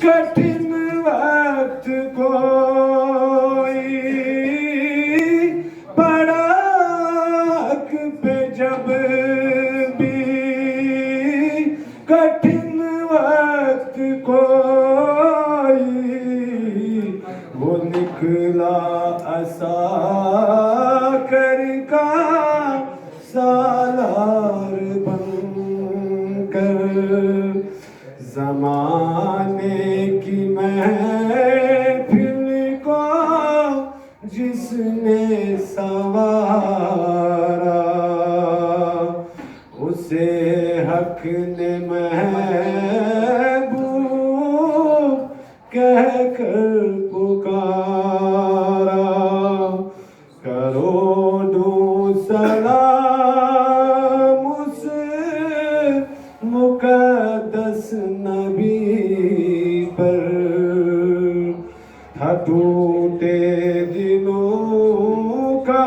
کٹھن وقت کوئی پڑا حق پہ جب بھی کٹھن وقت کوئی وہ نکلا عصا کر کا سالار بن کر زمانے کی محفل کو جس نے سنوارا اسے حق نے محبوب کہہ کر پکارا کروڑوں سلام اس مقدس نبی پر تھا ٹوٹے دلوں کا